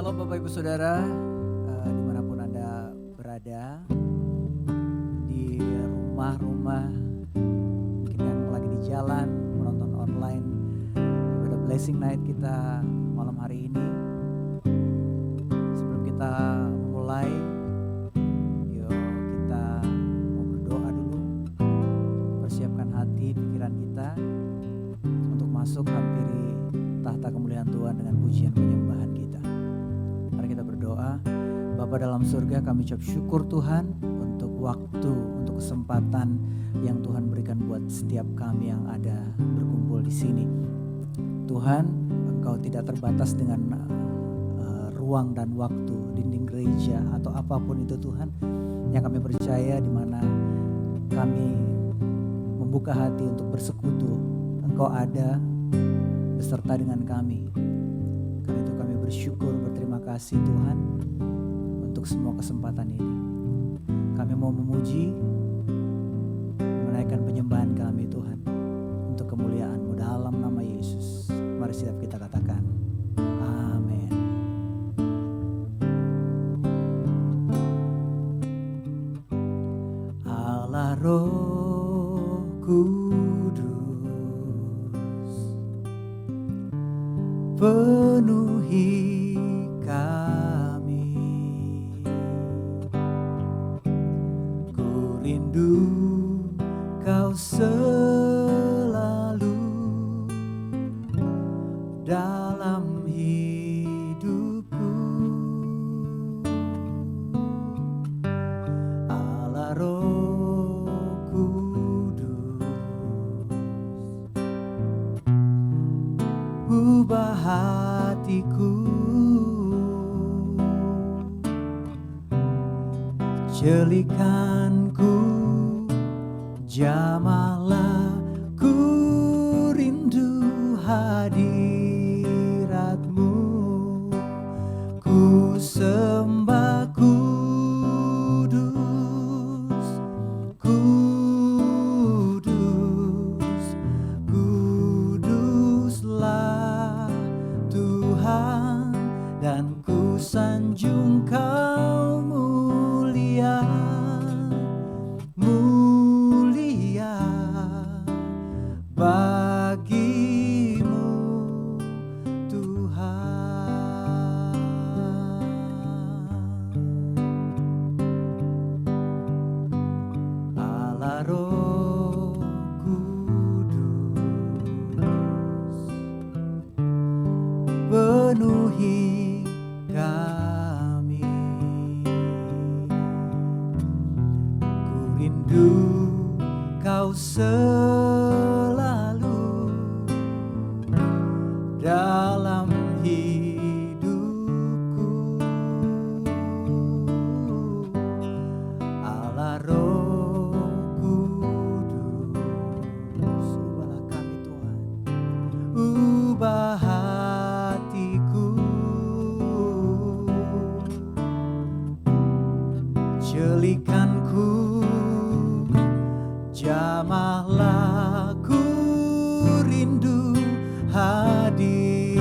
Shalom Bapak Ibu Saudara, dimanapun Anda berada, di rumah-rumah, mungkin yang lagi di jalan, menonton online, pada Blessing Night kita malam hari ini. Sebelum kita memulai, yuk kita mau berdoa dulu, persiapkan hati, pikiran kita untuk masuk hampiri tahta kemuliaan Tuhan dengan pujian penyembahan kita. Mari kita berdoa. Bapa dalam surga, kami ucap syukur Tuhan untuk waktu, untuk kesempatan yang Tuhan berikan buat setiap kami yang ada berkumpul di sini. Tuhan, Engkau tidak terbatas dengan ruang dan waktu, dinding gereja atau apapun itu Tuhan. Yang kami percaya di mana kami membuka hati untuk bersekutu, Engkau ada beserta dengan kami. Karena itu kami bersyukur, berterima kasih Tuhan untuk semua kesempatan ini. Kami mau memuji, menaikkan penyembahan kami Tuhan untuk kemuliaan-Mu dalam nama Yesus. Mari siap kita katakan amin. Allah Roh Kudus, penuhi kami, ku rindu Kau selalu dalam hidupku. Allah Roh Kudus, ubah hatiku, jelikanku, jamahlah, ku rindu hadirat-Mu, ku sembah kudus, kudus, kuduslah Tuhan, dan ku sanjung Kau mulia, mulia bagi-Mu Tuhan. Allah Roh Kudus, penuhi kami, ku rindu Kau selalu dalam hidupku. Allah Roh Kudus, ubahlah kami Tuhan, ubah hatiku, jelikanku, jamahlah, ku rindu hadirat-Mu,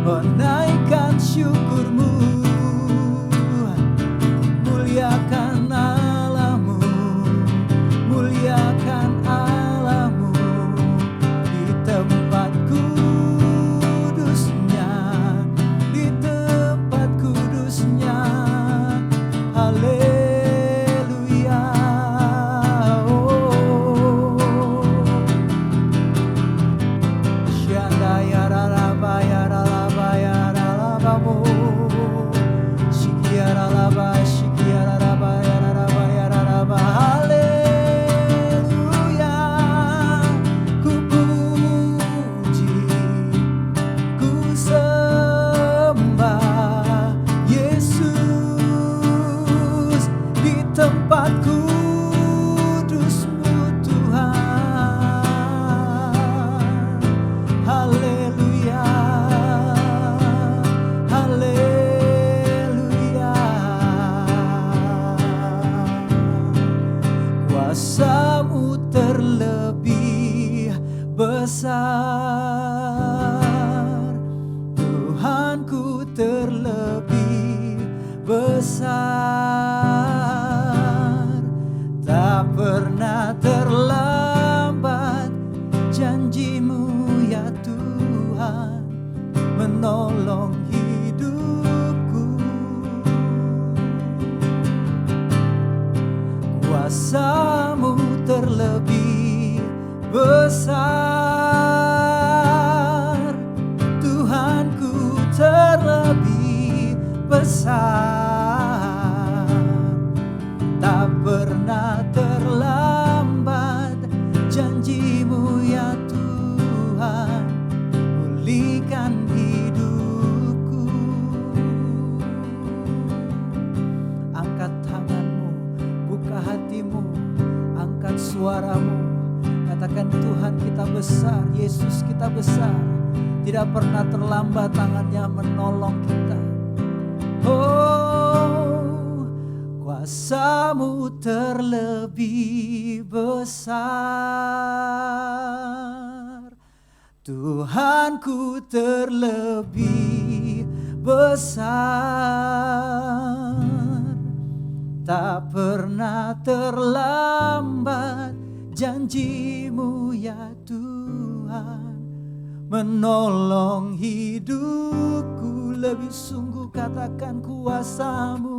menaikkan syukurmu, muliakan Allahmu, muliakan Allahmu di tempat kudusnya, di tempat kudusnya. Haleluya. Oh, Shanda ya ralaba ya ralaba ya ralabamu, Shiki ya ralaba shiki ya ralaba ya ralaba ya ralaba. Haleluya. Ku puji, ku sembah Yesus di tempat kudus-Mu Tuhan. Haleluya, haleluya. Kuasa-Mu terlebih besar, Tuhanku terlebih besar. Tak pernah terlambat janji-Mu ya Tuhan, menolong hidupku. Kuasa-Mu terlebih besar, Tuhanku terlebih besar. Tak pernah terlambat janji-Mu ya Tuhan, pulihkan hidupku. Angkat tanganmu, buka hatimu, angkat suaramu, katakan Tuhan kita besar, Yesus kita besar. Tidak pernah terlambat tangannya menolong kita. Oh, kuasa-Mu terlebih besar, Tuhanku terlebih besar. Tak pernah terlambat janji-Mu ya Tuhan, menolong hidupku. Lebih sungguh katakan kuasa-Mu,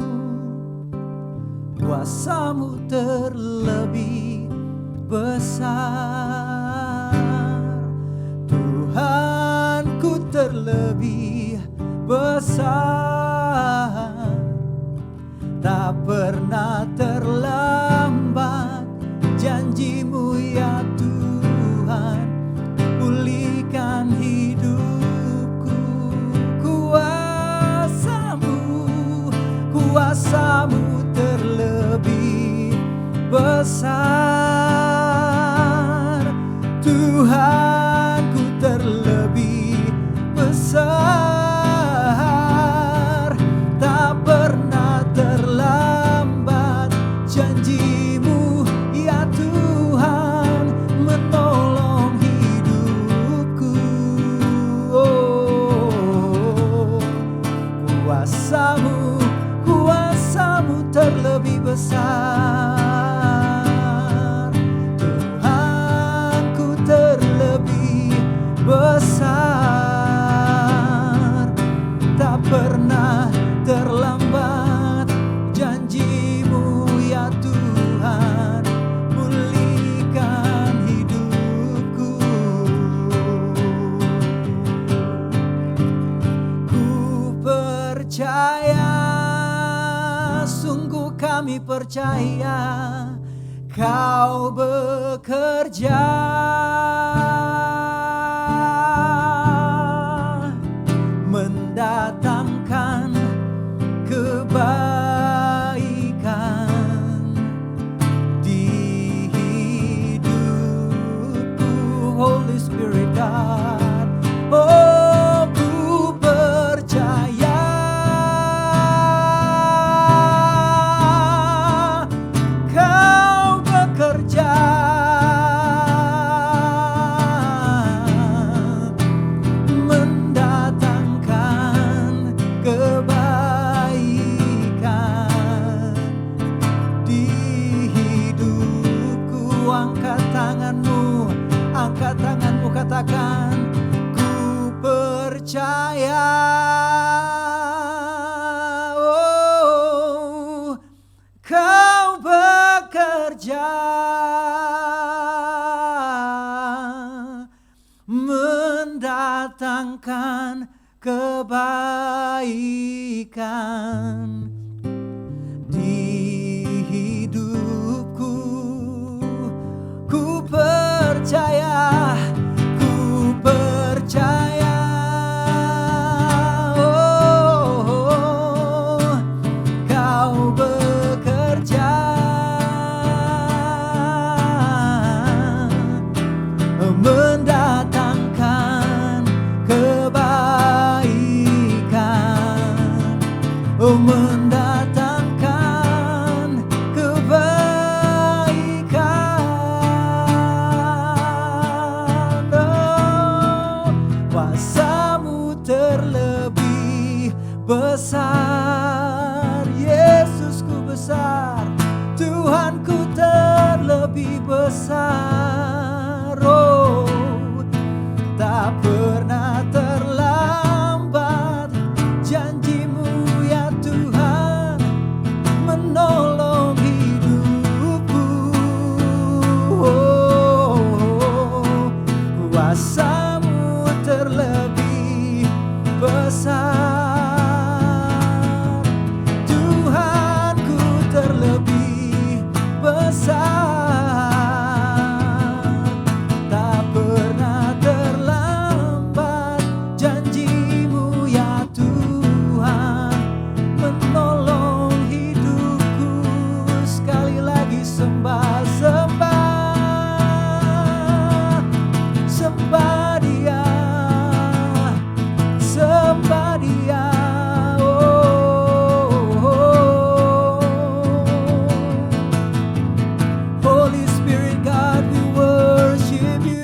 kuasa-Mu terlebih besar, Tuhanku terlebih besar. Tak pernah terlambat janji-Mu ya Tuhan, pulihkan hidupku. Kuasa-Mu, kuasa-Mu terlebih besar, Tuhanku terlebih besar. Tak pernah terlambat janji-Mu ya Tuhan, menolong hidupku. Oh, kuasa-Mu, kuasa-Mu terlebih besar, Tuhanku terlebih besar. Tak pernah terlambat janji-Mu ya Tuhan, pulihkan hidupku. Ku percaya, sungguh kami percaya, Kau bekerja mendatangkan kebaikan di hidupku. Holy Spirit God, oh ku percaya Kau bekerja percaya, oh, kau bekerja mendatangkan kebaikan di hidupku. Ku percaya, oh, kau bekerja mendatangkan kebaikan, oh, mendatangkan kebaikan. Oh, kuasa-Mu terlebih besar, Yesusku besar, Tuhanku terlebih besar. Oh, tak pernah terlambat janji-Mu ya Tuhan menolong hidupku. Oh, kuasa-Mu terlebih besar, Tuhanku terlebih besar. Tak pernah terlambat janji-Mu ya Tuhan menolong hidupku. Sekali lagi sembah, sembah, sembah Dia, sembah Dia. Oh, Holy Spirit God, we worship You.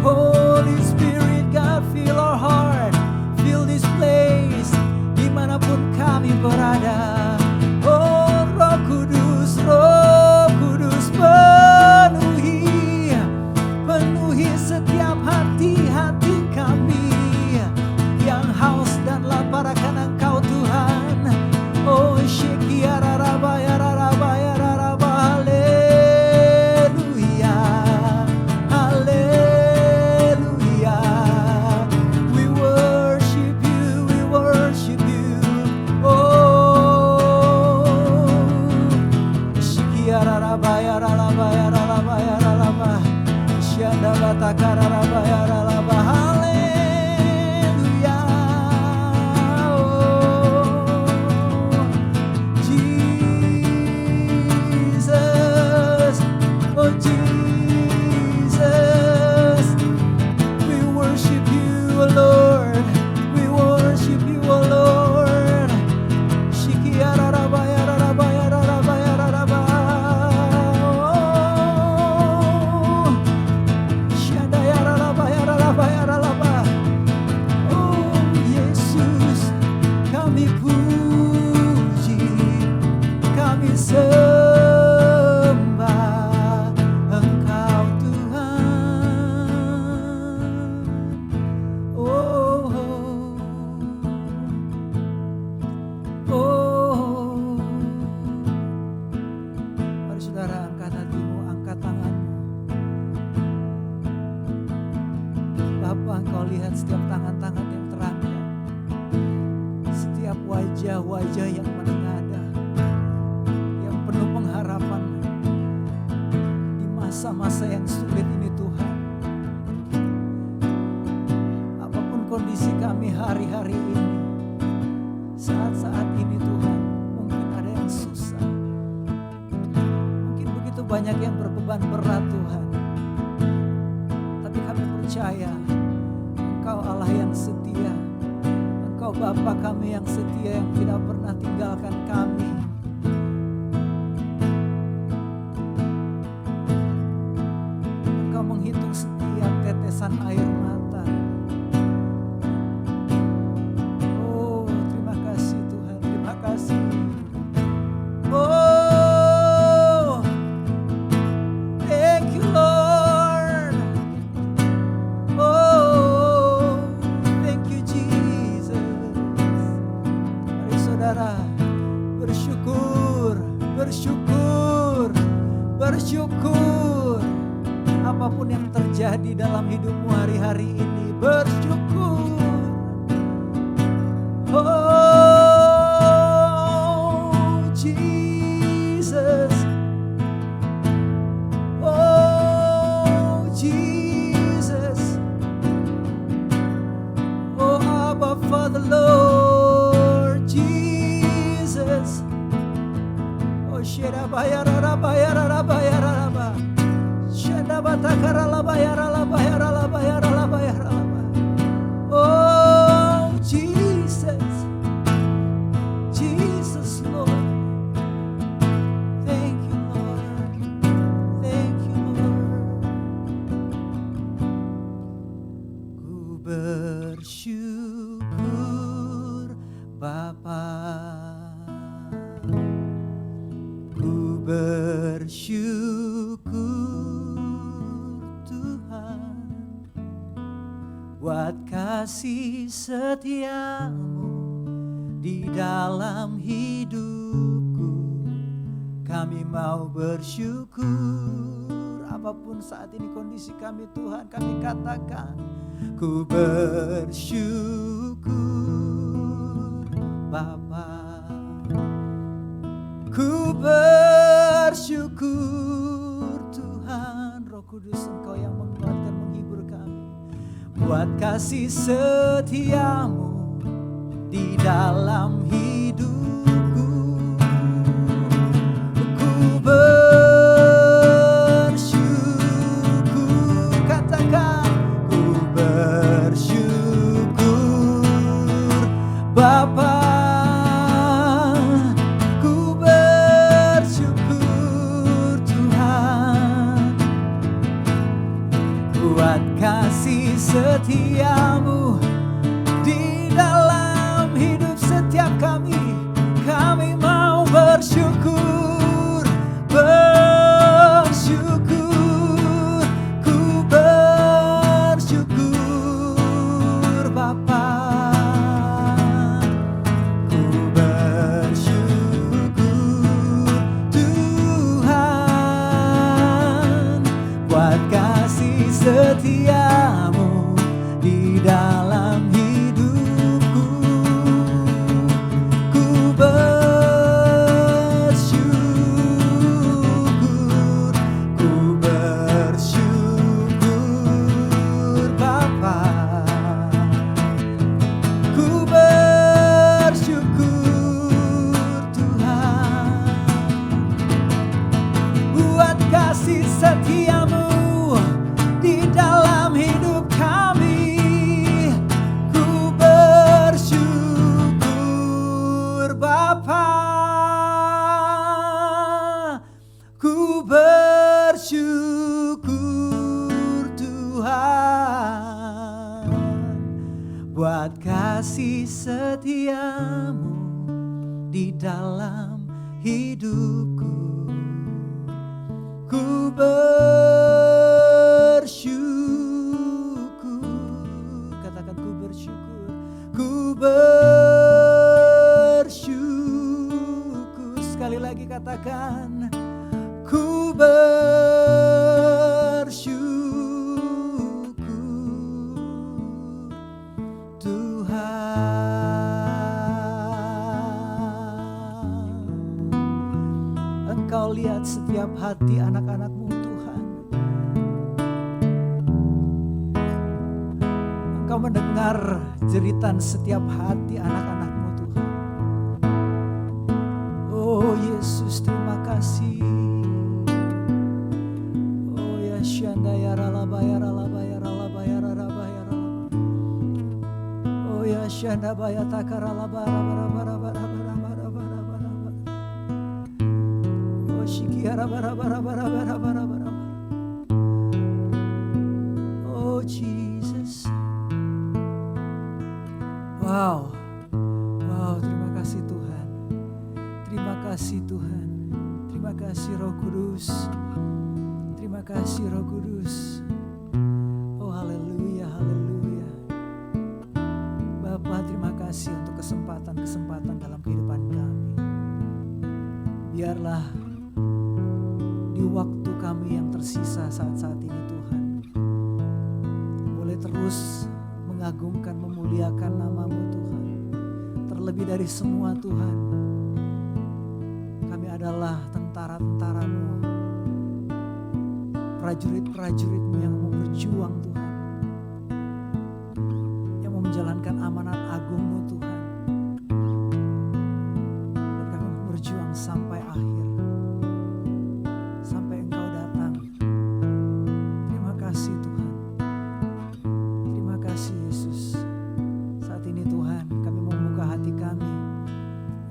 Holy Spirit God, fill our heart, fill this place, dimanapun kami berada. Oh, Roh Kudus, Roh Kudus, penuhi setiap hati-hati kami yang haus dan lapar akan Engkau Tuhan. Oh, Shekiara Rabaya Rabaya Rabaya, haleluya, haleluya. We worship You, we worship You. Oh, Shekiara Rabaya Rabaya Rabaya Rabaya, Syanda Batakara Rabaya Rabaya, haleluya. Oh, Jesus, oh Jesus, we worship You, oh Lord, we worship You, oh Lord. Shikiara Rabaya Rabaya Rabaya Rabaya, oh, Shandaya Rabaya Rabaya Rabaya. Oh Yesus, kami puji, kami sembah Engkau Tuhan. Oh, oh, mari saudara angkat hatimu, angkat tanganmu. Bapa, Engkau lihat setiap tangan-tangan yang terangkat, setiap wajah-wajah yang menengadah, yang penuh pengharapan di masa-masa yang sulit ini Tuhan. Apapun kondisi kami hari-hari ini, saat-saat ini Tuhan, mungkin ada yang susah, mungkin begitu banyak yang berbeban berat Tuhan. Tapi kami percaya Engkau Allah yang setia, Engkau Bapa kami yang setia, yang tidak pernah tinggalkan kami. Engkau menghitung setiap tetesan air mata. Oh, terima kasih Tuhan, terima kasih. Oh, thank You Lord. Oh, hari ini bersyukur. Oh Jesus, oh Jesus, oh Abba Father Lord Jesus, oh Sherabayararabayararabayararaba, Shendabatakarabayaralabayaralabayaralabayaralaba. Oh Jesus, Jesus Lord, thank you Lord, thank you Lord. Ku bersyukur Bapa, ku bersyukur Tuhan buat kasih setiamu di dalam hidupku. Kami mau bersyukur apapun saat ini kondisi kami Tuhan, kami katakan ku bersyukur Bapa, ku bersyukur Tuhan. Roh Kudus, Engkau yang menguatkan, menghibur kami buat kasih setiamu di dalam hidupku. Ku bersyukur, katakan ku bersyukur Bapa, ku bersyukur Tuhan buat kasih setiamu di dalam hidup setiap kami. Kami mau bersyukur, bersyukur, ku bersyukur Bapa, ku bersyukur Tuhan buat kasih setiamu di dalam hidupku. Ku bersyukur, ku bersyukur Bapa, ku bersyukur Tuhan buat kasih setiamu di dalam hidup kami. Ku bersyukur Bapa, ku bersyukur Tuhan buat kasih setiamu di dalam hidupku. Ku bersyukur, katakan ku bersyukur, ku bersyukur. Sekali lagi katakan ku bersyukur Tuhan. Engkau lihat setiap hati anak-anak-Mu Tuhan. Engkau mendengar jeritan setiap hati anak-anak-Mu Tuhan. Oh Yesus, terima kasih. Oh ya syanda ya ralaba ya ralaba ya ralaba ya ralaba ya ralaba. Oh ya syanda baya takaralaba raba raba raba raba raba raba raba raba. Oh shiki raba raba raba raba raba raba raba. Oh Jesus. Wow, wow, terima kasih Tuhan, terima kasih Tuhan, terima kasih Roh Kudus, terima kasih Roh Kudus. Oh haleluya, haleluya. Bapa, terima kasih untuk kesempatan-kesempatan dalam kehidupan kami. Biarlah di waktu kami yang tersisa saat-saat ini Tuhan, boleh terus terus mengagungkan, memuliakan nama-Mu Tuhan. Terlebih dari semua Tuhan, kami adalah tentara-tentara-Mu, prajurit-prajurit-Mu yang mau berjuang Tuhan, yang mau menjalankan amanat agung-Mu Tuhan. Dan kami mau berjuang sampai akhir, sampai Engkau datang. Terima kasih Tuhan. Terima kasih Yesus. Saat ini Tuhan, kami mau membuka hati kami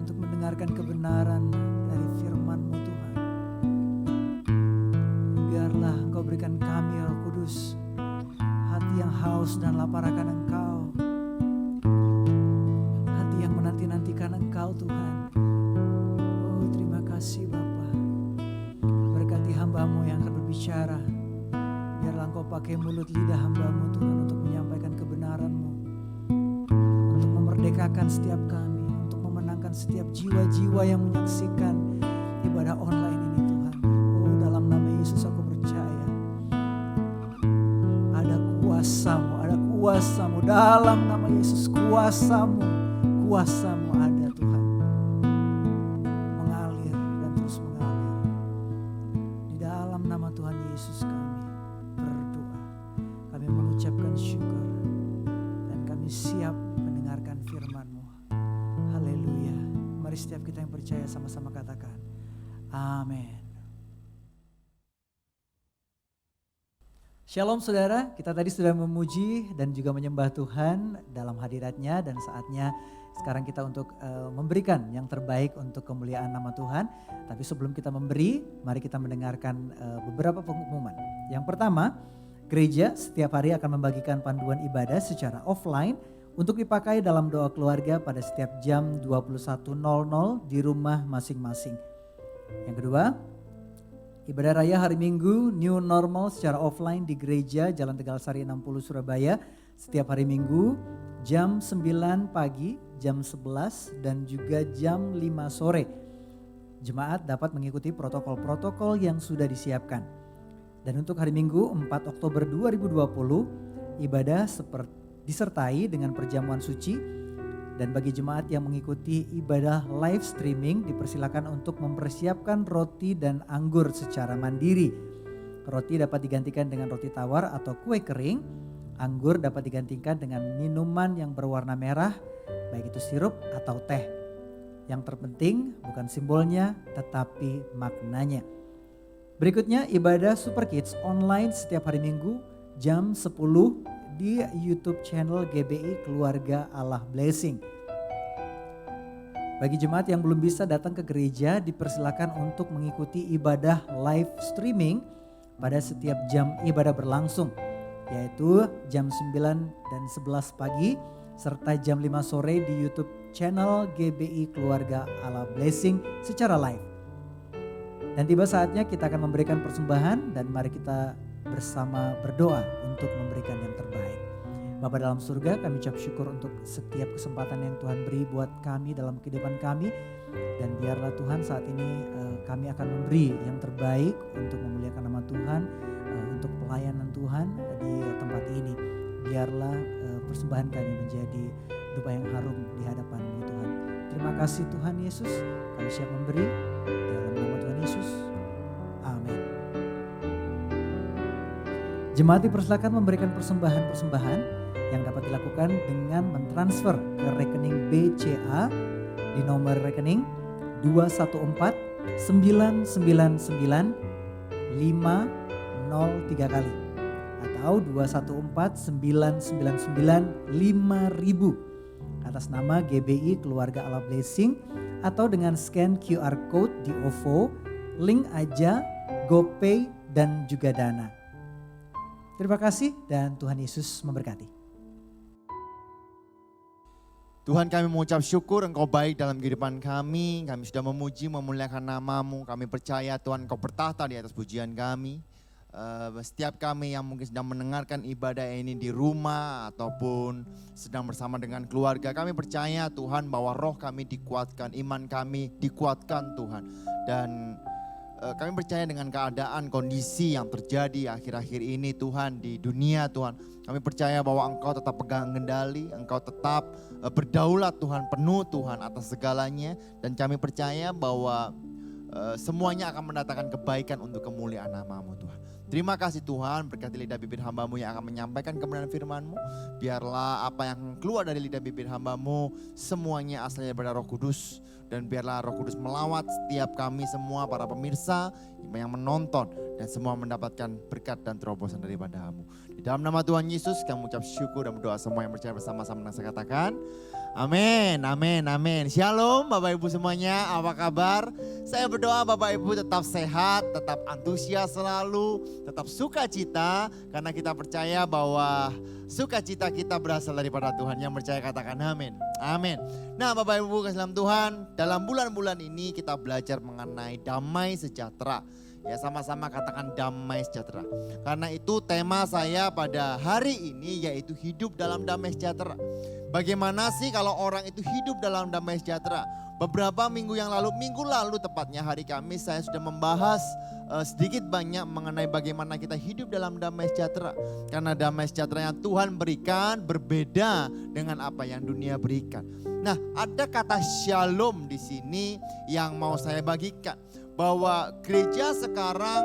untuk mendengarkan kebenaran dari firman-Mu Tuhan. Biarlah Engkau berikan kami Roh Kudus hati yang haus dan lapar akan Engkau, hati yang menanti-nantikan Engkau Tuhan. Oh terima kasih Bapa. Berkati hamba-Mu yang akan berbicara. Biarlah Engkau pakai mulut lidah hamba-Mu Tuhan untuk menyampaikan kebenaran-Mu, untuk memerdekakan setiap kami, untuk memenangkan setiap jiwa-jiwa yang menyaksikan ibadah online ini Tuhan. Oh dalam nama Yesus aku percaya ada kuasa-Mu dalam nama Yesus. Kuasa-Mu ada Tuhan, mengalir dan terus mengalir. Di dalam nama Tuhan Yesus kami berdoa, kami mengucapkan syukur dan kami siap mendengarkan firman-Mu. Haleluya. Mari setiap kita yang percaya sama-sama katakan amin. Shalom saudara, kita tadi sudah memuji dan juga menyembah Tuhan dalam hadirat-Nya, dan saatnya sekarang kita untuk memberikan yang terbaik untuk kemuliaan nama Tuhan. Tapi sebelum kita memberi, mari kita mendengarkan beberapa pengumuman. Yang pertama, gereja setiap hari akan membagikan panduan ibadah secara offline untuk dipakai dalam doa keluarga pada setiap jam 21.00 di rumah masing-masing. Yang kedua, ibadah raya hari Minggu New Normal secara offline di gereja Jalan Tegal Sari 60 Surabaya setiap hari Minggu jam 9 pagi, jam 11 dan juga jam 5 sore. Jemaat dapat mengikuti protokol-protokol yang sudah disiapkan. Dan untuk hari Minggu 4 Oktober 2020 ibadah disertai dengan perjamuan suci. Dan bagi jemaat yang mengikuti ibadah live streaming dipersilakan untuk mempersiapkan roti dan anggur secara mandiri. Roti dapat digantikan dengan roti tawar atau kue kering. Anggur dapat digantikan dengan minuman yang berwarna merah, baik itu sirup atau teh. Yang terpenting bukan simbolnya tetapi maknanya. Berikutnya ibadah Super Kids online setiap hari Minggu jam 10 di YouTube channel GBI Keluarga Allah Blessing. Bagi jemaat yang belum bisa datang ke gereja dipersilakan untuk mengikuti ibadah live streaming pada setiap jam ibadah berlangsung, yaitu jam 9 dan 11 pagi serta jam 5 sore di YouTube channel GBI Keluarga Allah Blessing secara live. Dan tiba saatnya kita akan memberikan persembahan dan mari kita bersama berdoa untuk memberikan yang terbaik. Bapa dalam surga, kami ucap syukur untuk setiap kesempatan yang Tuhan beri buat kami dalam kehidupan kami. Dan biarlah Tuhan saat ini kami akan memberi yang terbaik untuk memuliakan nama Tuhan, untuk pelayanan Tuhan di tempat ini. Biarlah persembahan kami menjadi dupa yang harum di hadapan-Mu Tuhan. Terima kasih Tuhan Yesus, kami siap memberi dalam nama Tuhan Yesus. Amin. Jemaat dipersilakan memberikan persembahan-persembahan yang dapat dilakukan dengan mentransfer ke rekening BCA di nomor rekening 214 999 503 kali atau 214 999 5000 atas nama GBI Keluarga Allah Blessing atau dengan scan QR Code di OVO, link aja, GoPay dan juga Dana. Terima kasih dan Tuhan Yesus memberkati. Tuhan, kami mengucap syukur Engkau baik dalam kehidupan kami. Kami sudah memuji, memuliakan nama-Mu. Kami percaya Tuhan Engkau bertahta di atas pujian kami. Setiap kami yang mungkin sedang mendengarkan ibadah ini di rumah ataupun sedang bersama dengan keluarga, kami percaya Tuhan bahwa roh kami dikuatkan, iman kami dikuatkan Tuhan. Dan kami percaya dengan keadaan kondisi yang terjadi akhir-akhir ini Tuhan di dunia Tuhan. Kami percaya bahwa Engkau tetap pegang kendali, Engkau tetap berdaulat Tuhan, penuh Tuhan atas segalanya. Dan kami percaya bahwa semuanya akan mendatangkan kebaikan untuk kemuliaan nama-Mu Tuhan. Terima kasih Tuhan, berkati lidah bibir hamba-Mu yang akan menyampaikan kebenaran firman-Mu. Biarlah apa yang keluar dari lidah bibir hamba-Mu semuanya asalnya daripada Roh Kudus. Dan biarlah Roh Kudus melawat setiap kami semua para pemirsa yang menonton. Dan semua mendapatkan berkat dan terobosan daripada-Mu. Di dalam nama Tuhan Yesus kami ucap syukur dan berdoa semua yang percaya bersama-sama dan saya katakan. Amin, amin, amin. Shalom Bapak Ibu semuanya, apa kabar? Saya berdoa Bapak Ibu tetap sehat, tetap antusias selalu, tetap sukacita. Karena kita percaya bahwa sukacita kita berasal daripada Tuhan. Yang percaya katakan amin, amin. Nah Bapak Ibu kasih dalam Tuhan, dalam bulan-bulan ini kita belajar mengenai damai sejahtera. Ya sama-sama katakan damai sejahtera. Karena itu tema saya pada hari ini yaitu hidup dalam damai sejahtera. Bagaimana sih kalau orang itu hidup dalam damai sejahtera? Beberapa minggu lalu tepatnya hari Kamis saya sudah membahas sedikit banyak mengenai bagaimana kita hidup dalam damai sejahtera. Karena damai sejahtera yang Tuhan berikan berbeda dengan apa yang dunia berikan. Nah, ada kata shalom di sini yang mau saya bagikan. Bahwa gereja sekarang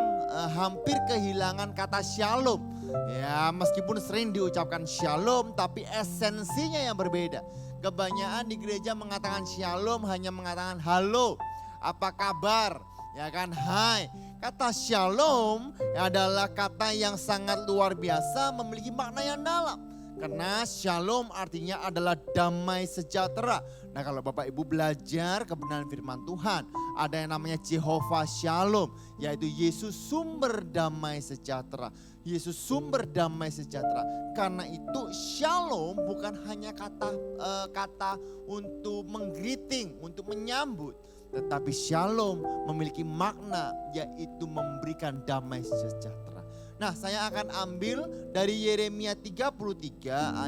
hampir kehilangan kata shalom. Ya, meskipun sering diucapkan shalom tapi esensinya yang berbeda. Kebanyakan di gereja mengatakan shalom hanya mengatakan halo, apa kabar? Ya kan, hai. Kata shalom adalah kata yang sangat luar biasa, memiliki makna yang dalam. Karena shalom artinya adalah damai sejahtera. Nah kalau Bapak Ibu belajar kebenaran firman Tuhan, ada yang namanya Jehovah Shalom, yaitu Yesus sumber damai sejahtera. Yesus sumber damai sejahtera. Karena itu shalom bukan hanya kata untuk menggreeting, untuk menyambut. Tetapi shalom memiliki makna yaitu memberikan damai sejahtera. Nah saya akan ambil dari Yeremia 33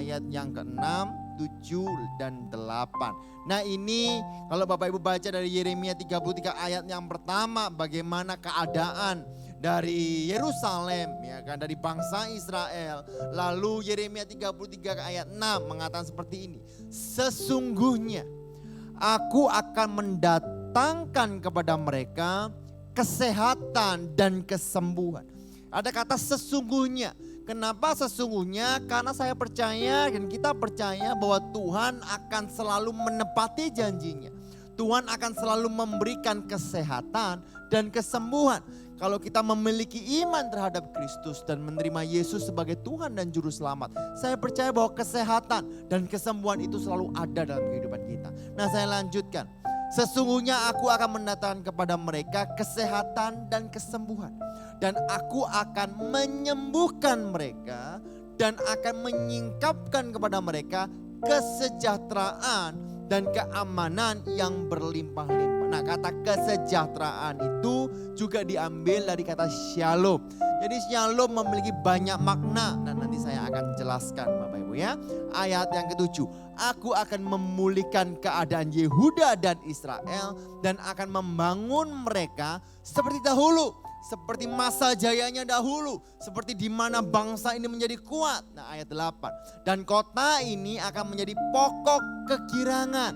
ayat yang ke-6, 7 dan 8. Nah ini kalau Bapak Ibu baca dari Yeremia 33 ayat yang pertama, bagaimana keadaan dari Yerusalem, ya kan, dari bangsa Israel. Lalu Yeremia 33 ayat 6 mengatakan seperti ini. Sesungguhnya aku akan mendatangkan kepada mereka kesehatan dan kesembuhan. Ada kata sesungguhnya. Kenapa sesungguhnya? Karena saya percaya dan kita percaya bahwa Tuhan akan selalu menepati janjinya. Tuhan akan selalu memberikan kesehatan dan kesembuhan. Kalau kita memiliki iman terhadap Kristus dan menerima Yesus sebagai Tuhan dan Juru Selamat, saya percaya bahwa kesehatan dan kesembuhan itu selalu ada dalam kehidupan kita. Nah saya lanjutkan. Sesungguhnya aku akan mendatangkan kepada mereka kesehatan dan kesembuhan. Dan aku akan menyembuhkan mereka dan akan menyingkapkan kepada mereka kesejahteraan dan keamanan yang berlimpah-limpah. Nah kata kesejahteraan itu juga diambil dari kata shalom. Jadi shalom memiliki banyak makna dan nanti saya akan jelaskan Bapak Ibu ya. Ayat yang ke-7. Aku akan memulihkan keadaan Yehuda dan Israel dan akan membangun mereka seperti dahulu. Seperti masa jayanya dahulu. Seperti di mana bangsa ini menjadi kuat. Nah ayat 8. Dan kota ini akan menjadi pokok kegirangan.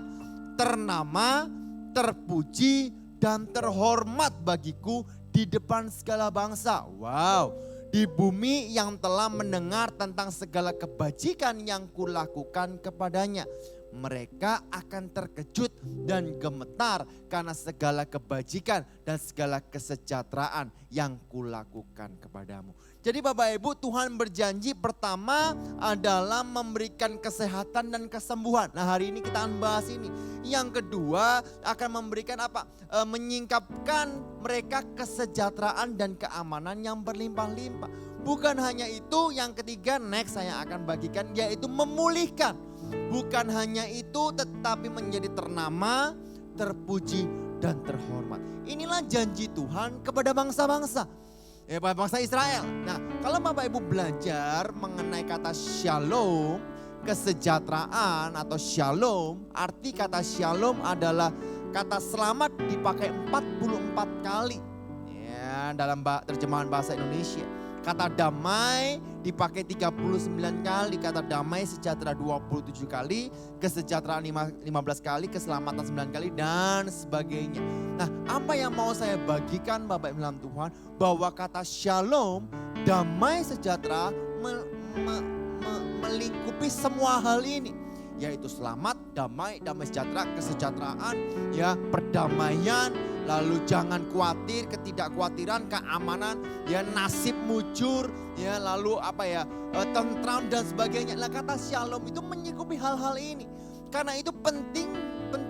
Ternama, terpuji dan terhormat bagiku di depan segala bangsa. Wow. Di bumi yang telah mendengar tentang segala kebajikan yang kulakukan kepadanya. Mereka akan terkejut dan gemetar karena segala kebajikan dan segala kesejahteraan yang kulakukan kepadamu. Jadi Bapak Ibu, Tuhan berjanji pertama adalah memberikan kesehatan dan kesembuhan. Nah hari ini kita akan bahas ini. Yang kedua akan memberikan apa? Menyingkapkan mereka kesejahteraan dan keamanan yang berlimpah-limpah. Bukan hanya itu, yang ketiga next saya akan bagikan yaitu memulihkan. Bukan hanya itu tetapi menjadi ternama, terpuji dan terhormat. Inilah janji Tuhan kepada bangsa-bangsa. Ya, bangsa Israel. Nah kalau Bapak Ibu belajar mengenai kata shalom, kesejahteraan atau shalom. Arti kata shalom adalah kata selamat dipakai 44 kali. Ya, dalam terjemahan bahasa Indonesia. Kata damai dipakai 39 kali, kata damai sejahtera 27 kali, kesejahteraan 15 kali, keselamatan 9 kali dan sebagainya. Nah, apa yang mau saya bagikan Bapak Ibu dalam Tuhan, bahwa kata shalom, damai sejahtera melingkupi semua hal ini, yaitu selamat, damai sejahtera, kesejahteraan, ya, perdamaian, lalu jangan khawatir, ketidakkhawatiran, keamanan, ya, nasib mujur, ya, lalu tentram dan sebagainya. Nah, kata shalom itu menyingkupi hal-hal ini. Karena itu penting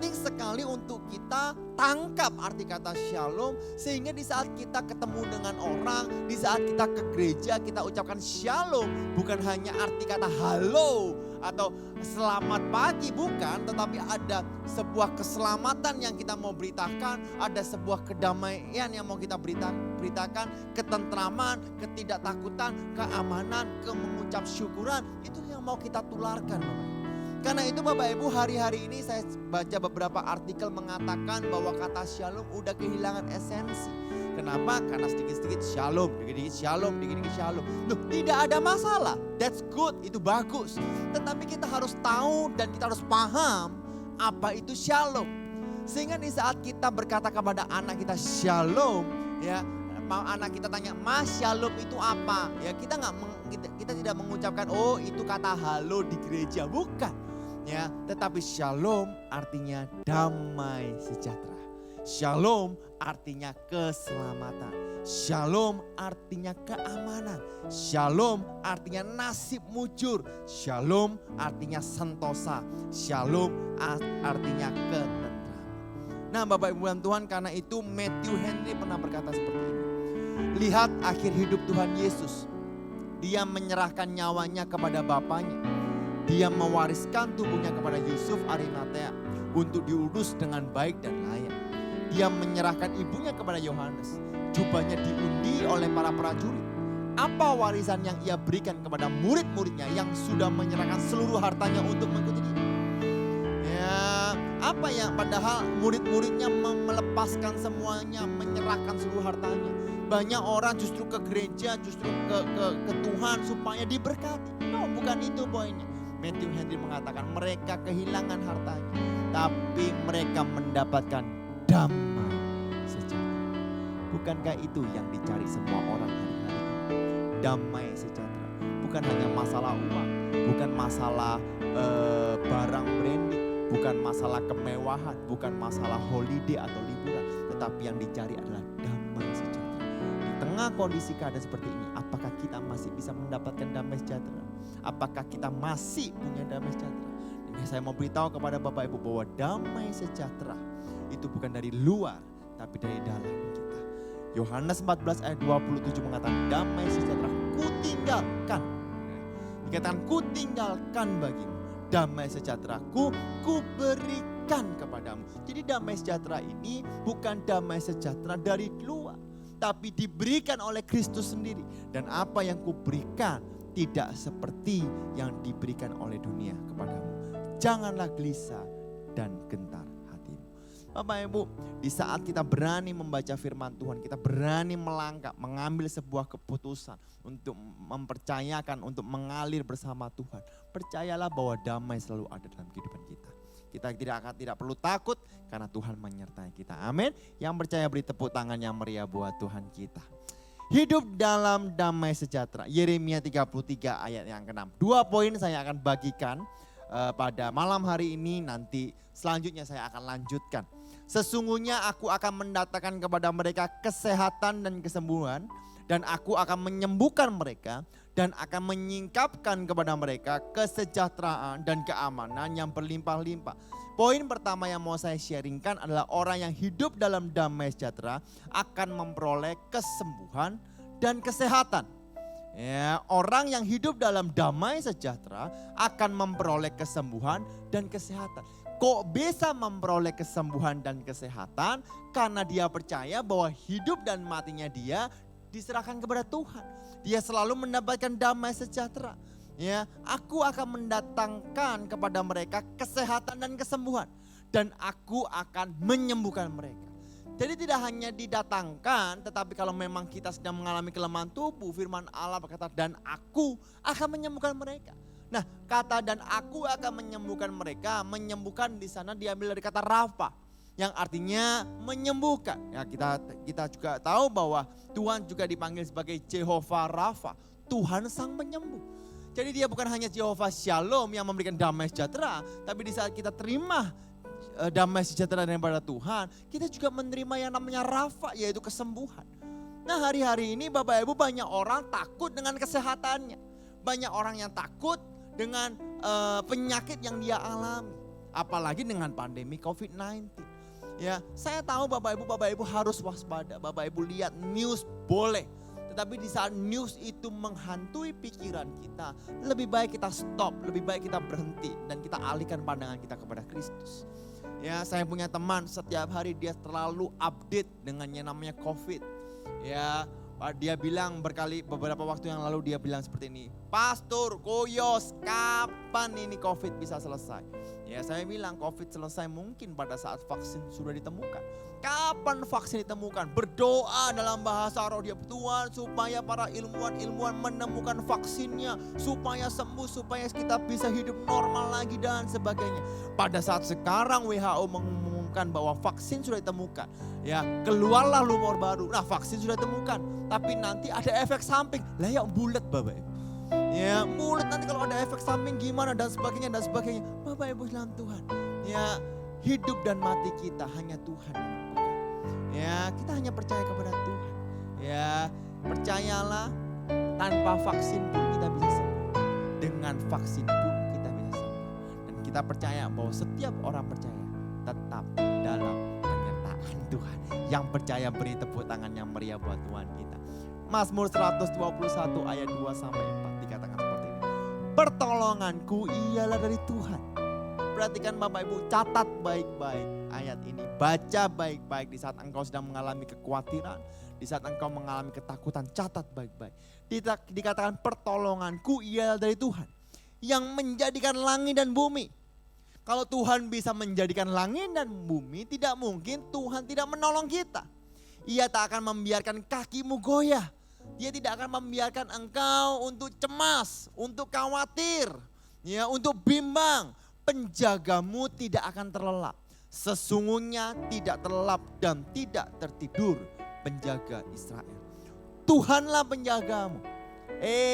sekali untuk kita tangkap arti kata shalom, sehingga di saat kita ketemu dengan orang, di saat kita ke gereja, kita ucapkan shalom, bukan hanya arti kata halo atau selamat pagi, bukan, tetapi ada sebuah keselamatan yang kita mau beritakan, ada sebuah kedamaian yang mau kita beritakan, ketentraman, ketidaktakutan, keamanan, mengucap syukuran, itu yang mau kita tularkan, Bapak. Karena itu Bapak Ibu, hari-hari ini saya baca beberapa artikel mengatakan bahwa kata shalom udah kehilangan esensi. Kenapa? Karena sedikit-sedikit shalom, dikit-dikit shalom, dikit-dikit shalom. Loh, tidak ada masalah, that's good, itu bagus. Tetapi kita harus tahu dan kita harus paham apa itu shalom. Sehingga di saat kita berkata kepada anak kita shalom, ya, anak kita tanya, "Mas, shalom itu apa?" Ya, kita tidak mengucapkan, "Oh, itu kata halo di gereja." Bukan. Ya, tetapi shalom artinya damai sejahtera. Shalom artinya keselamatan. Shalom artinya keamanan. Shalom artinya nasib mujur. Shalom artinya sentosa. Shalom artinya ketentraman. Nah, Bapak Ibu dan Tuhan, karena itu Matthew Henry pernah berkata seperti ini. Lihat akhir hidup Tuhan Yesus. Dia menyerahkan nyawanya kepada Bapaknya. Dia mewariskan tubuhnya kepada Yusuf Arimatea untuk diurus dengan baik dan layak. Dia menyerahkan ibunya kepada Yohanes. Jubahnya diundi oleh para prajurit. Apa warisan yang ia berikan kepada murid-muridnya yang sudah menyerahkan seluruh hartanya untuk mengikuti dia? Ya, apa yang padahal murid-muridnya melepaskan semuanya, menyerahkan seluruh hartanya. Banyak orang justru ke gereja, justru ke Tuhan supaya diberkati. No, bukan itu poinnya. Matthew Henry mengatakan mereka kehilangan hartanya, tapi mereka mendapatkan damai sejahtera. Bukankah itu yang dicari semua orang hari-hari ini? Damai sejahtera. Bukan hanya masalah uang, bukan masalah barang branding, bukan masalah kemewahan, bukan masalah holiday atau liburan, tetapi yang dicari adalah damai sejahtera. Di tengah kondisi keadaan seperti ini, apakah kita masih bisa mendapatkan damai sejahtera? Apakah kita masih punya damai sejahtera? Dan saya mau beritahu kepada Bapak Ibu bahwa damai sejahtera itu bukan dari luar, tapi dari dalam kita. Yohanes 14 ayat 27 mengatakan, damai sejahtera kutinggalkan. Dikatakan kutinggalkan bagimu. Damai sejahteraku kuberikan kepadamu. Jadi damai sejahtera ini bukan damai sejahtera dari luar, tapi diberikan oleh Kristus sendiri. Dan apa yang kuberikan tidak seperti yang diberikan oleh dunia kepadamu. Janganlah gelisah dan gentar hatimu. Bapak Ibu, di saat kita berani membaca firman Tuhan, kita berani melangkah, mengambil sebuah keputusan untuk mempercayakan, untuk mengalir bersama Tuhan. Percayalah bahwa damai selalu ada dalam kehidupan kita. Kita tidak perlu takut karena Tuhan menyertai kita. Amin. Yang percaya beri tepuk tangan yang meriah buat Tuhan kita. Hidup dalam damai sejahtera. Yeremia 33 ayat yang ke-6. 2 poin saya akan bagikan pada malam hari ini, nanti selanjutnya saya akan lanjutkan. Sesungguhnya aku akan mendatangkan kepada mereka kesehatan dan kesembuhan, dan aku akan menyembuhkan mereka dan akan menyingkapkan kepada mereka kesejahteraan dan keamanan yang berlimpah-limpah. Poin pertama yang mau saya sharingkan adalah orang yang hidup dalam damai sejahtera akan memperoleh kesembuhan dan kesehatan. Ya, orang yang hidup dalam damai sejahtera akan memperoleh kesembuhan dan kesehatan. Kok bisa memperoleh kesembuhan dan kesehatan? Karena dia percaya bahwa hidup dan matinya dia diserahkan kepada Tuhan. Dia selalu mendapatkan damai sejahtera. Ya, aku akan mendatangkan kepada mereka kesehatan dan kesembuhan, dan aku akan menyembuhkan mereka. Jadi tidak hanya didatangkan, tetapi kalau memang kita sedang mengalami kelemahan tubuh, firman Allah berkata, dan aku akan menyembuhkan mereka. Nah, kata dan aku akan menyembuhkan mereka, menyembuhkan di sana diambil dari kata Rafa, yang artinya menyembuhkan. Ya, kita juga tahu bahwa Tuhan juga dipanggil sebagai Jehovah Rafa, Tuhan sang penyembuh. Jadi dia bukan hanya Jehovah Shalom yang memberikan damai sejahtera, tapi di saat kita terima damai sejahtera daripada Tuhan, kita juga menerima yang namanya Rafa, yaitu kesembuhan. Nah, hari-hari ini Bapak Ibu, banyak orang takut dengan kesehatannya. Banyak orang yang takut dengan penyakit yang dia alami. Apalagi dengan pandemi COVID-19. Ya, saya tahu Bapak Ibu harus waspada. Bapak Ibu lihat news boleh. Tetapi di saat news itu menghantui pikiran kita, lebih baik kita stop, lebih baik kita berhenti. Dan kita alihkan pandangan kita kepada Kristus. Ya, saya punya teman setiap hari dia terlalu update dengan yang namanya COVID. Ya, dia bilang beberapa waktu yang lalu dia bilang seperti ini, Pastor Koyos, kapan ini COVID bisa selesai? Ya, saya bilang COVID selesai mungkin pada saat vaksin sudah ditemukan. Kapan vaksin ditemukan? Berdoa dalam bahasa roh dia, Tuhan, supaya para ilmuwan menemukan vaksinnya, supaya sembuh, supaya kita bisa hidup normal lagi dan sebagainya. Pada saat sekarang WHO mengumumkan bahwa vaksin sudah ditemukan, ya keluarlah rumor baru. Nah, vaksin sudah ditemukan, tapi nanti ada efek samping. Lah yang bulat Bapak Ibu. Ya, bulat nanti kalau ada efek samping gimana dan sebagainya dan sebagainya. Bapak Ibu dalam Tuhan. Ya, hidup dan mati kita hanya Tuhan yang memegang. Ya, kita hanya percaya kepada Tuhan. Ya, percayalah, tanpa vaksin pun kita bisa sembuh. Dengan vaksin pun kita bisa sembuh. Dan kita percaya bahwa setiap orang percaya tetap dalam penyertaan Tuhan. Yang percaya beri tepuk tangan yang meriah buat Tuhan kita. Mazmur 121 ayat 2 sampai 4 dikatakan seperti ini. Pertolonganku ialah dari Tuhan. Perhatikan Bapak Ibu, catat baik-baik ayat ini. Baca baik-baik di saat engkau sedang mengalami kekhawatiran. Di saat engkau mengalami ketakutan, catat baik-baik. Dikatakan pertolonganku ialah dari Tuhan. Yang menjadikan langit dan bumi. Kalau Tuhan bisa menjadikan langit dan bumi, tidak mungkin Tuhan tidak menolong kita. Ia tak akan membiarkan kakimu goyah. Dia tidak akan membiarkan engkau untuk cemas, untuk khawatir, ya, untuk bimbang. Penjagamu tidak akan terlelap. Sesungguhnya tidak terlelap dan tidak tertidur penjaga Israel. Tuhanlah penjagamu.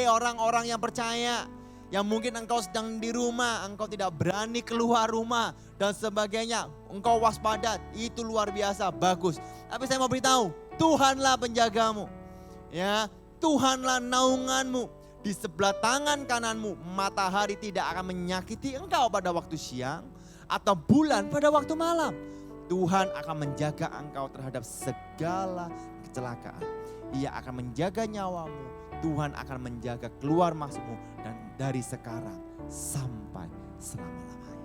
Orang-orang yang percaya, yang mungkin engkau sedang di rumah, engkau tidak berani keluar rumah dan sebagainya. Engkau waspada, itu luar biasa, bagus. Tapi saya mau beritahu, Tuhanlah penjagamu. Ya, Tuhanlah naunganmu. Di sebelah tangan kananmu, matahari tidak akan menyakiti engkau pada waktu siang atau bulan pada waktu malam. Tuhan akan menjaga engkau terhadap segala kecelakaan. Ia akan menjaga nyawamu. Tuhan akan menjaga keluar masukmu dan dari sekarang sampai selama-lamanya.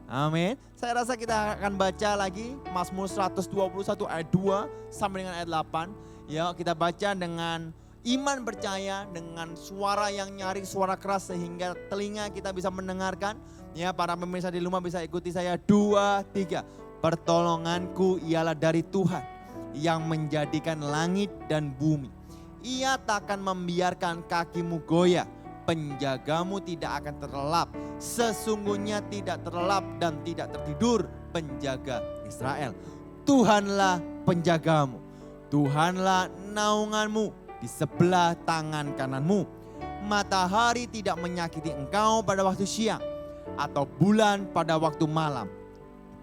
Amin. Saya rasa kita akan baca lagi Mazmur 121 ayat 2 sampai dengan ayat 8. Ya, kita baca dengan iman percaya, dengan suara yang nyaring, suara keras sehingga telinga kita bisa mendengarkan. Ya, para pemirsa di rumah bisa ikuti saya. 2, 3. Pertolonganku ialah dari Tuhan yang menjadikan langit dan bumi. Ia takkan membiarkan kakimu goyah. Penjagamu tidak akan terlelap. Sesungguhnya tidak terlelap dan tidak tertidur penjaga Israel. Tuhanlah penjagamu. Tuhanlah naunganmu di sebelah tangan kananmu. Matahari tidak menyakiti engkau pada waktu siang atau bulan pada waktu malam.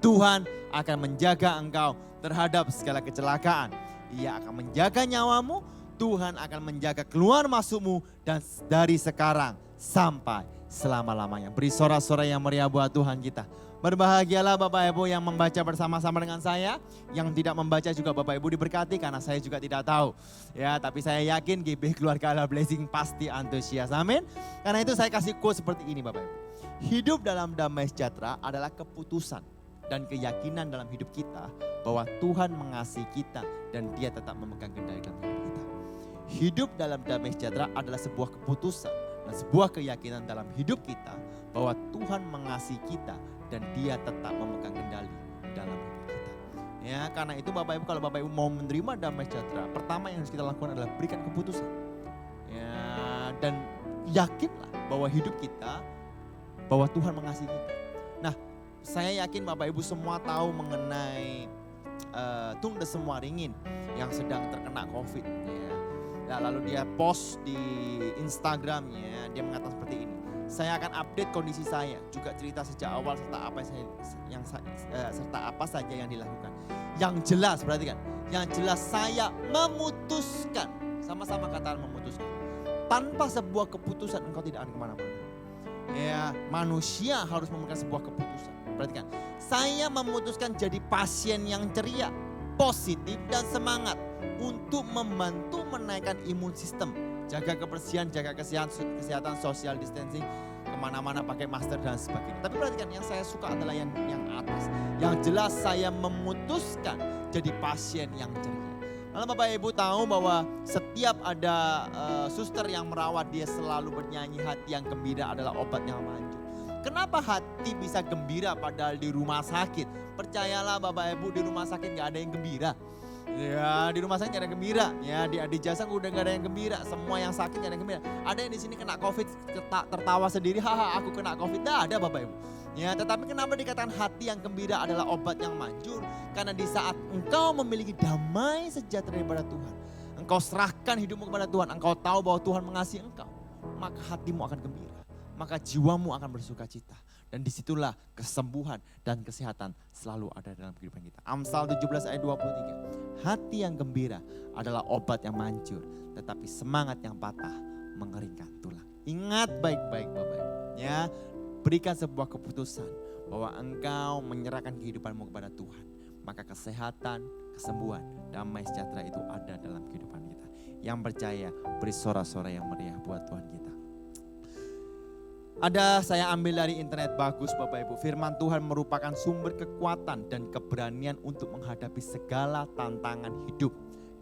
Tuhan akan menjaga engkau terhadap segala kecelakaan. Ia akan menjaga nyawamu. Tuhan akan menjaga keluar masukmu dan dari sekarang sampai selama-lamanya. Beri sorak-sorai yang meriah buat Tuhan kita. Berbahagialah Bapak Ibu yang membaca bersama-sama dengan saya. Yang tidak membaca juga Bapak Ibu diberkati karena saya juga tidak tahu. Ya, tapi saya yakin GBH Keluarga Allah Blessing pasti antusias. Amin. Karena itu saya kasih quote seperti ini Bapak Ibu. Hidup dalam damai sejahtera adalah keputusan dan keyakinan dalam hidup kita bahwa Tuhan mengasihi kita dan Dia tetap memegang kendali dalam hidup kita. Hidup dalam damai sejahtera adalah sebuah keputusan dan sebuah keyakinan dalam hidup kita bahwa Tuhan mengasihi kita dan Dia tetap memegang kendali dalam hidup kita. Ya, karena itu Bapak Ibu, kalau Bapak Ibu mau menerima damai sejahtera, pertama yang harus kita lakukan adalah berikan keputusan. Ya, dan yakinlah bahwa hidup kita, bahwa Tuhan mengasihi kita. Nah, saya yakin Bapak Ibu semua tahu mengenai Tung Semua Ringin yang sedang terkena COVID. Ya. Nah, lalu dia post di Instagramnya, dia mengatakan seperti ini. Saya akan update kondisi saya, juga cerita sejak awal serta apa saja yang dilakukan. Yang jelas, perhatikan, yang jelas saya memutuskan, sama-sama kata memutuskan. Tanpa sebuah keputusan engkau tidak akan kemana-mana. Ya, manusia harus memberikan sebuah keputusan. Perhatikan, saya memutuskan jadi pasien yang ceria, positif dan semangat untuk membantu menaikkan imun sistem. Jaga kebersihan, jaga kesehatan, social distancing, kemana-mana pakai masker dan sebagainya. Tapi perhatikan, yang saya suka adalah yang atas. Yang jelas saya memutuskan jadi pasien yang ceria. Lalu Bapak Ibu tahu bahwa setiap ada suster yang merawat, dia selalu bernyanyi hati yang gembira adalah obat yang manjur. Kenapa hati bisa gembira padahal di rumah sakit? Percayalah Bapak Ibu, di rumah sakit gak ada yang gembira. Ya, di rumah sakit gak ada yang gembira. Ya, di jasa udah gak ada yang gembira. Semua yang sakit gak ada yang gembira. Ada yang di sini kena COVID tertawa sendiri, haha aku kena COVID. Tidak ada Bapak Ibu. Ya, tetapi kenapa dikatakan hati yang gembira adalah obat yang manjur? Karena di saat engkau memiliki damai sejahtera daripada Tuhan, engkau serahkan hidupmu kepada Tuhan, engkau tahu bahwa Tuhan mengasihi engkau, maka hatimu akan gembira, maka jiwamu akan bersuka cita. Dan disitulah kesembuhan dan kesehatan selalu ada dalam kehidupan kita. Amsal 17 ayat 23. Hati yang gembira adalah obat yang manjur, tetapi semangat yang patah mengeringkan tulang. Ingat baik-baik Bapak Ibu. Ya, berikan sebuah keputusan bahwa engkau menyerahkan kehidupanmu kepada Tuhan. Maka kesehatan, kesembuhan, damai sejahtera itu ada dalam kehidupan kita. Yang percaya beri sorak-sorai yang meriah buat Tuhan kita. Ada saya ambil dari internet, bagus Bapak Ibu. Firman Tuhan merupakan sumber kekuatan dan keberanian untuk menghadapi segala tantangan hidup.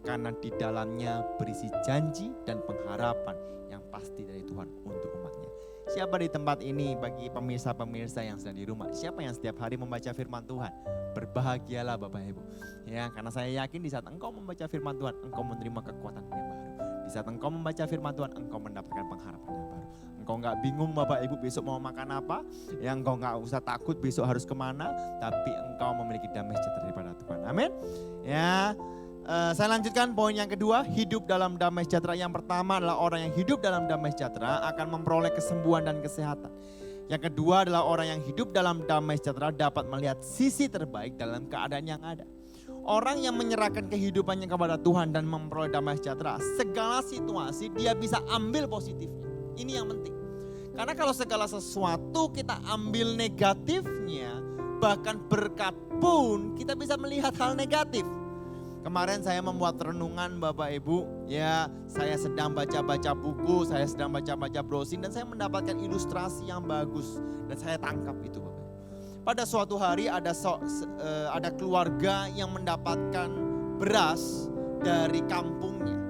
Karena di dalamnya berisi janji dan pengharapan yang pasti dari Tuhan untuk umatnya. Siapa di tempat ini bagi pemirsa-pemirsa yang sedang di rumah? Siapa yang setiap hari membaca firman Tuhan? Berbahagialah Bapak Ibu. Ya, karena saya yakin di saat engkau membaca firman Tuhan, engkau menerima kekuatan yang baru. Di saat engkau membaca firman Tuhan, engkau mendapatkan pengharapan yang baru. Engkau gak bingung Bapak Ibu besok mau makan apa. Yang engkau gak usah takut besok harus kemana. Tapi engkau memiliki damai sejahtera daripada Tuhan. Amin. Ya. Saya lanjutkan poin yang kedua, hidup dalam damai sejahtera. Yang pertama adalah orang yang hidup dalam damai sejahtera akan memperoleh kesembuhan dan kesehatan. Yang kedua adalah orang yang hidup dalam damai sejahtera dapat melihat sisi terbaik dalam keadaan yang ada. Orang yang menyerahkan kehidupannya kepada Tuhan dan memperoleh damai sejahtera, segala situasi dia bisa ambil positifnya. Ini yang penting. Karena kalau segala sesuatu kita ambil negatifnya, bahkan berkat pun kita bisa melihat hal negatif. Kemarin saya membuat renungan Bapak Ibu, ya saya sedang baca-baca buku, saya sedang baca-baca browsing dan saya mendapatkan ilustrasi yang bagus dan saya tangkap itu Bapak Ibu. Pada suatu hari ada keluarga yang mendapatkan beras dari kampungnya,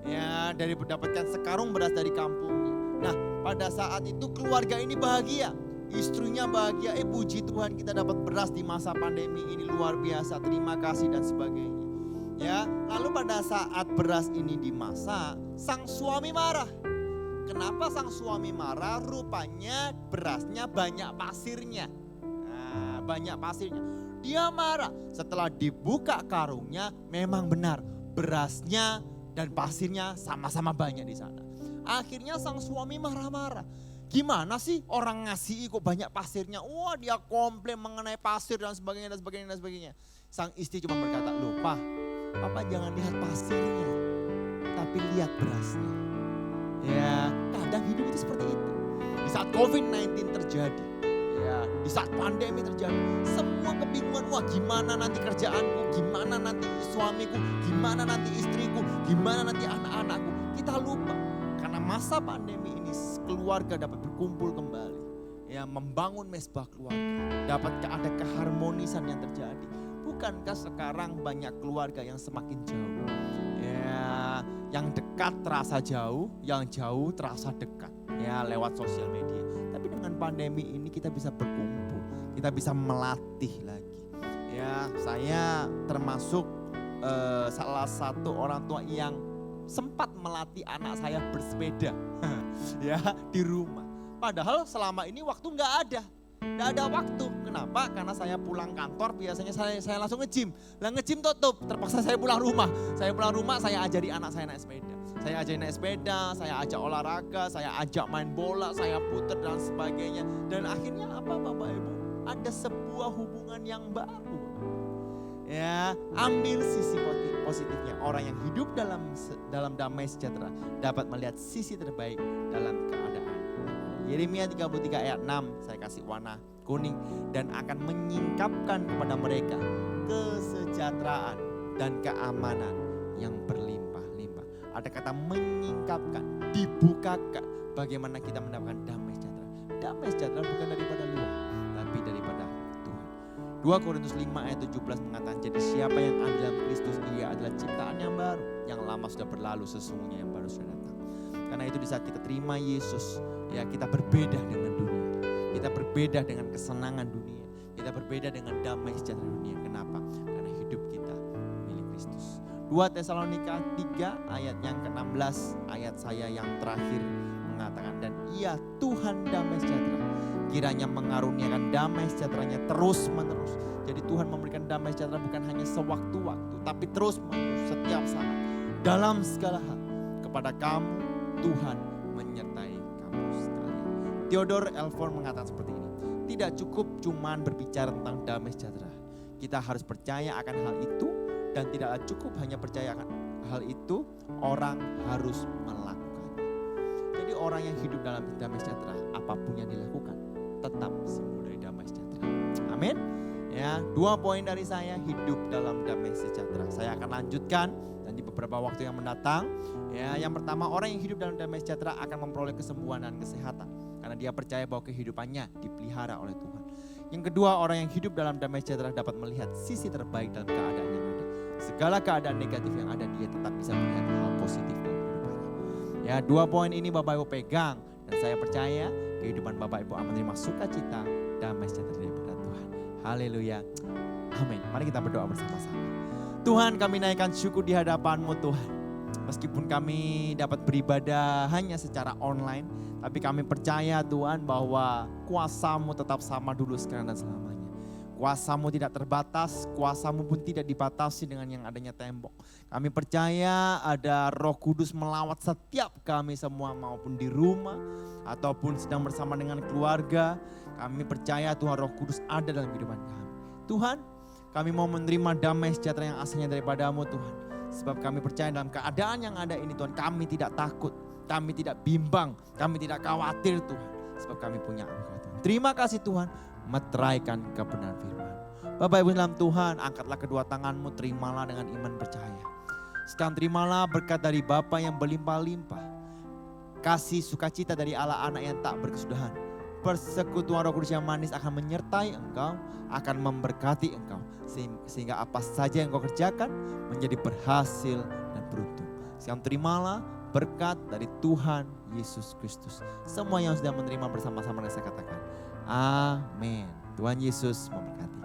ya dari mendapatkan sekarung beras dari kampungnya. Nah pada saat itu keluarga ini bahagia. Istrinya bahagia, puji Tuhan kita dapat beras di masa pandemi ini luar biasa, terima kasih dan sebagainya. Ya, lalu pada saat beras ini dimasak, sang suami marah. Kenapa sang suami marah? Rupanya berasnya banyak pasirnya. Nah, banyak pasirnya. Dia marah. Setelah dibuka karungnya, memang benar berasnya dan pasirnya sama-sama banyak di sana. Akhirnya sang suami marah-marah. Gimana sih orang ngasih kok banyak pasirnya? Wah, dia komplain mengenai pasir dan sebagainya dan sebagainya dan sebagainya. Sang istri cuma berkata, "Loh, Pak, Papa jangan lihat pasirnya, tapi lihat berasnya." Ya, kadang hidup itu seperti itu. Di saat COVID-19 terjadi, ya, di saat pandemi terjadi, semua kebingungan, wah gimana nanti kerjaanku, gimana nanti suamiku, gimana nanti istriku, gimana nanti anak-anakku. Kita lupa, karena masa pandemi ini keluarga dapat berkumpul kembali. Ya, membangun mesbah keluarga, dapat ada keharmonisan yang terjadi. Bukankah sekarang banyak keluarga yang semakin jauh? Ya, yang dekat terasa jauh, yang jauh terasa dekat. Ya, lewat sosial media. Tapi dengan pandemi ini kita bisa berkumpul, kita bisa melatih lagi. Ya, saya termasuk salah satu orang tua yang sempat melatih anak saya bersepeda ya di rumah. Padahal selama ini waktu nggak ada waktu. Kenapa? Karena saya pulang kantor biasanya saya langsung nge-gym. Lah nge-gym tutup, terpaksa saya pulang rumah. Saya pulang rumah, saya ajari anak saya naik sepeda. Saya ajari naik sepeda, saya ajak olahraga, saya ajak main bola, saya puter dan sebagainya. Dan akhirnya apa Bapak Ibu? Ada sebuah hubungan yang baru. Ya, ambil sisi positifnya. Orang yang hidup dalam damai sejahtera dapat melihat sisi terbaik dalam keadaan. Yeremia 33 ayat 6, saya kasih warna kuning, dan akan menyingkapkan kepada mereka kesejahteraan dan keamanan yang berlimpah-limpah. Ada kata menyingkapkan, dibukakan bagaimana kita mendapatkan damai sejahtera. Damai sejahtera bukan daripada luar, tapi daripada Tuhan. 2 Korintus 5 ayat 17 mengatakan, jadi siapa yang ada dalam Kristus, ia adalah ciptaan yang baru. Yang lama sudah berlalu, sesungguhnya yang baru sudah datang. Karena itu di saat kita terima Yesus, ya kita berbeda dengan dunia. Kita berbeda dengan kesenangan dunia. Kita berbeda dengan damai sejahtera dunia. Kenapa? Karena hidup kita milik Kristus. 2 Tesalonika 3 ayat yang ke-16, ayat saya yang terakhir mengatakan, dan ia Tuhan damai sejahtera kiranya mengaruniakan damai sejahteranya terus menerus. Jadi Tuhan memberikan damai sejahtera bukan hanya sewaktu-waktu, tapi terus menerus setiap saat. Dalam segala hal kepada kamu Tuhan menyertai kamu sekalian. Theodore Elford mengatakan seperti ini. Tidak cukup cuman berbicara tentang damai sejahtera. Kita harus percaya akan hal itu, dan tidaklah cukup hanya percaya akan hal itu, orang harus melakukannya. Jadi orang yang hidup dalam damai sejahtera, apapun yang dilakukan tetap sembuh dari damai sejahtera. Amin. Ya, 2 poin dari saya, hidup dalam damai sejahtera. Saya akan lanjutkan dan di beberapa waktu yang mendatang. Ya, yang pertama, orang yang hidup dalam damai sejahtera akan memperoleh kesembuhan dan kesehatan karena dia percaya bahwa kehidupannya dipelihara oleh Tuhan. Yang kedua, orang yang hidup dalam damai sejahtera dapat melihat sisi terbaik dalam keadaan yang ada. Segala keadaan negatif yang ada, dia tetap bisa melihat hal positif dalam kehidupannya. Ya, 2 poin ini Bapak Ibu pegang, dan saya percaya kehidupan Bapak Ibu akan menerima sukacita, damai sejahtera daripada Tuhan. Haleluya. Amin. Mari kita berdoa bersama-sama. Tuhan, kami naikkan syukur di hadapan-Mu Tuhan. Meskipun kami dapat beribadah hanya secara online, tapi kami percaya Tuhan bahwa kuasa-Mu tetap sama dulu, sekarang dan selamanya. Kuasa-Mu tidak terbatas, kuasa-Mu pun tidak dibatasi dengan yang adanya tembok. Kami percaya ada Roh Kudus melawat setiap kami semua, maupun di rumah ataupun sedang bersama dengan keluarga. Kami percaya Tuhan Roh Kudus ada dalam kehidupan kami. Tuhan, kami mau menerima damai sejahtera yang asalnya daripada-Mu Tuhan. Sebab kami percaya dalam keadaan yang ada ini Tuhan, kami tidak takut, kami tidak bimbang, kami tidak khawatir Tuhan. Sebab kami punya Engkau Tuhan. Terima kasih Tuhan, meteraikan kebenaran firman. Bapak Ibu dalam Tuhan, angkatlah kedua tanganmu, terimalah dengan iman percaya. Sekarang terimalah berkat dari Bapa yang berlimpah-limpah. Kasih sukacita dari Allah anak yang tak berkesudahan. Persekutuan Roh Kudus yang manis akan menyertai engkau, akan memberkati engkau. Sehingga apa saja yang engkau kerjakan menjadi berhasil dan beruntung. Sekarang terimalah berkat dari Tuhan Yesus Kristus. Semua yang sudah menerima bersama-sama dengan saya katakan, amin. Tuhan Yesus memberkati.